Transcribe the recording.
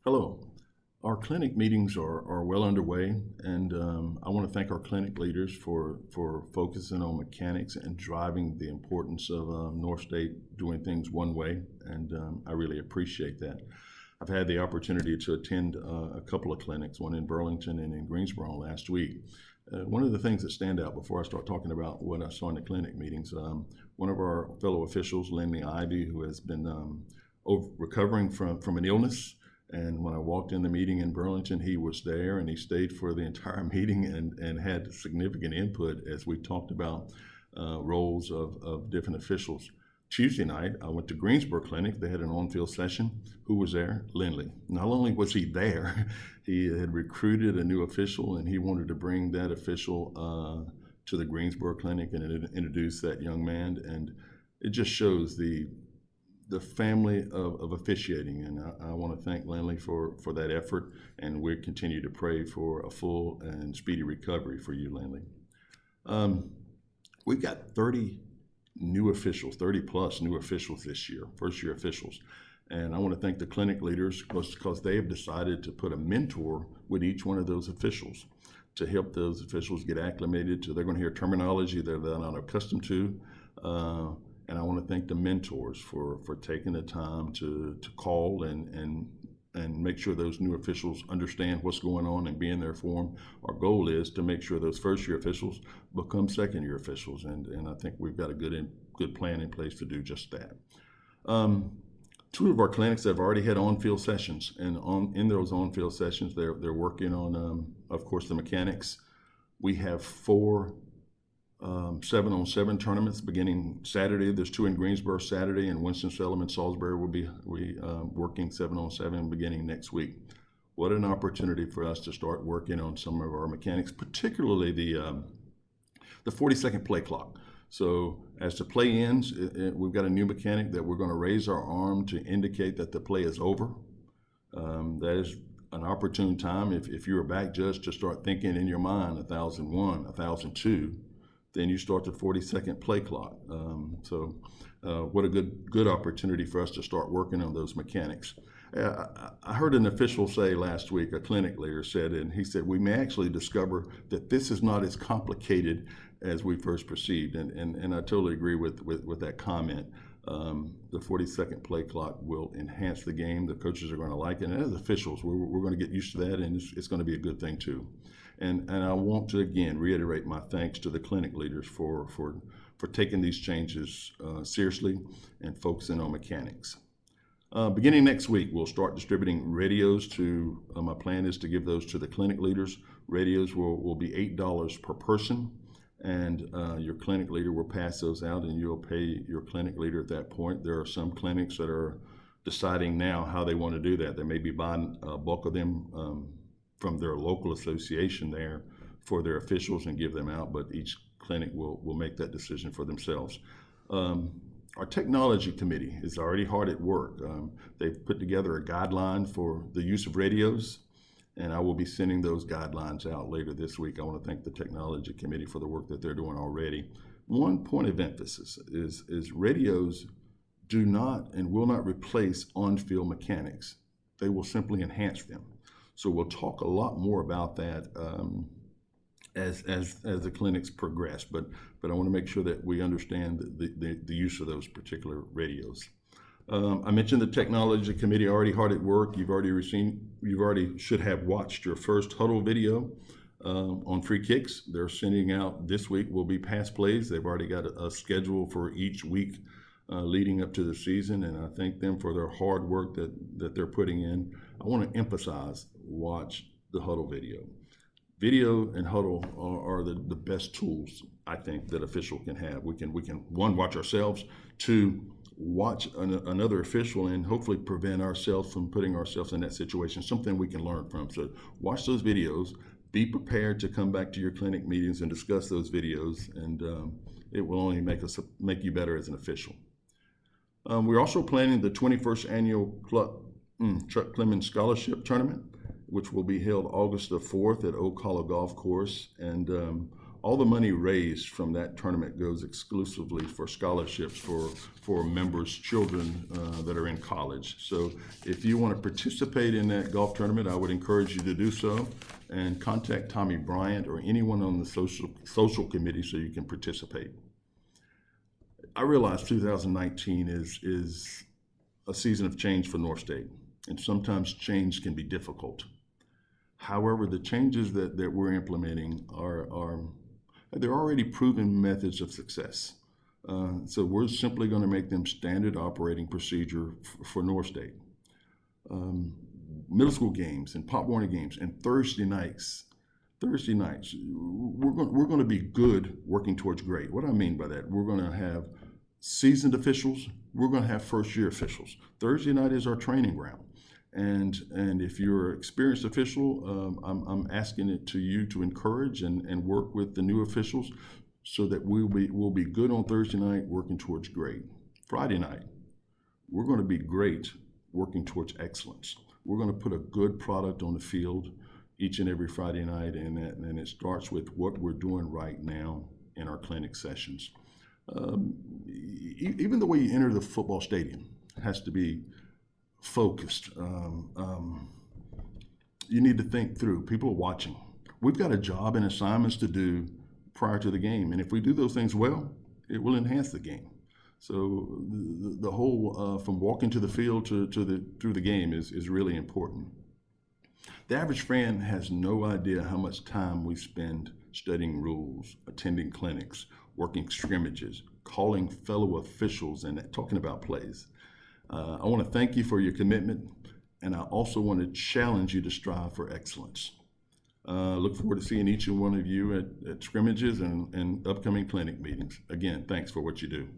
Hello. Our clinic meetings are well underway, and I want to thank our clinic leaders for focusing on mechanics and driving the importance of North State doing things one way, and I really appreciate that. I've had the opportunity to attend a couple of clinics, one in Burlington and in Greensboro last week. One of the things that stand out before I start talking about what I saw in the clinic meetings, one of our fellow officials, Lindley Ivy, who has been recovering from an illness. And when I walked in the meeting in Burlington, he was there and he stayed for the entire meeting and had significant input as we talked about roles of different officials. Tuesday night, I went to Greensboro Clinic. They had an on-field session. Who was there? Lindley. Not only was he there, he had recruited a new official and he wanted to bring that official to the Greensboro Clinic and introduce that young man. And it just shows the family of officiating, and I want to thank Lindley for that effort, and we continue to pray for a full and speedy recovery for you, Lindley. We've got 30 new officials, 30 plus new officials this year, first year officials, and I want to thank the clinic leaders because they have decided to put a mentor with each one of those officials to help those officials get acclimated to. They're going to hear terminology that they're not accustomed to. And I want to thank the mentors for taking the time to call and make sure those new officials understand what's going on and being there for them. Our goal is to make sure those first year officials become second year officials, and I think we've got a good plan in place to do just that. Two of our clinics have already had on-field sessions, and in those on-field sessions, they're working on, of course, the mechanics. We have 4 7-on-7 tournaments beginning Saturday. There's 2 in Greensboro Saturday, and Winston-Salem and Salisbury will be working 7-on-7 beginning next week. What an opportunity for us to start working on some of our mechanics, particularly the 40-second play clock. So as the play ends, we've got a new mechanic that we're going to raise our arm to indicate that the play is over. That is an opportune time if you're a back judge to start thinking in your mind 1,001, 1,002. Then you start the 40-second play clock. What a good opportunity for us to start working on those mechanics. I heard an official say last week, a clinic leader said, and he said, we may actually discover that this is not as complicated as we first perceived. And I totally agree with that comment. The 40-second play clock will enhance the game. The coaches are going to like it. And as officials, we're going to get used to that, and it's going to be a good thing too. And I want to again reiterate my thanks to the clinic leaders for taking these changes seriously and focusing on mechanics. Beginning next week, we'll start distributing radios to, my plan is to give those to the clinic leaders. Radios will be $8 per person, and your clinic leader will pass those out, and you'll pay your clinic leader at that point. There are some clinics that are deciding now how they want to do that. They may be buying a bulk of them from their local association there for their officials and give them out, but each clinic will make that decision for themselves. Our technology committee is already hard at work. They've put together a guideline for the use of radios, and I will be sending those guidelines out later this week. I want to thank the technology committee for the work that they're doing already. One point of emphasis is radios do not and will not replace on-field mechanics. They will simply enhance them. So we'll talk a lot more about that as the clinics progress, but I want to make sure that we understand the use of those particular radios. I mentioned the technology committee already hard at work. You already should have watched your first huddle video on free kicks. They're sending out this week will be pass plays. They've already got a schedule for each week leading up to the season, and I thank them for their hard work that they're putting in. I want to emphasize, watch the huddle video. Video and huddle are the best tools, I think, that official can have. We can one, watch ourselves, 2, watch another official, and hopefully prevent ourselves from putting ourselves in that situation, something we can learn from. So watch those videos, be prepared to come back to your clinic meetings and discuss those videos, and it will only make you better as an official. We're also planning the 21st annual Chuck Clemens Scholarship Tournament, which will be held August the 4th at Oak Hollow Golf Course. And all the money raised from that tournament goes exclusively for scholarships for members' children that are in college. So if you want to participate in that golf tournament, I would encourage you to do so, and contact Tommy Bryant or anyone on the social committee so you can participate. I realize 2019 is a season of change for North State, and sometimes change can be difficult. However, the changes that we're implementing they're already proven methods of success. So we're simply going to make them standard operating procedure for North State. Middle school games and Pop Warner games and Thursday nights, we're going to be good working towards great. What I mean by that, we're going to have seasoned officials, we're going to have first-year officials. Thursday night is our training ground. And if you're an experienced official, I'm asking it to you to encourage and work with the new officials so that we'll be good on Thursday night, working towards great. Friday night, we're going to be great working towards excellence. We're going to put a good product on the field each and every Friday night, and it starts with what we're doing right now in our clinic sessions. Even the way you enter the football stadium has to be focused. You need to think through. People are watching. We've got a job and assignments to do prior to the game, and if we do those things well, it will enhance the game. So the whole from walking to the field through the game is really important. The average fan has no idea how much time we spend studying rules, attending clinics, working scrimmages, calling fellow officials, and talking about plays. I want to thank you for your commitment, and I also want to challenge you to strive for excellence. Look forward to seeing each and one of you at scrimmages and upcoming clinic meetings. Again, thanks for what you do.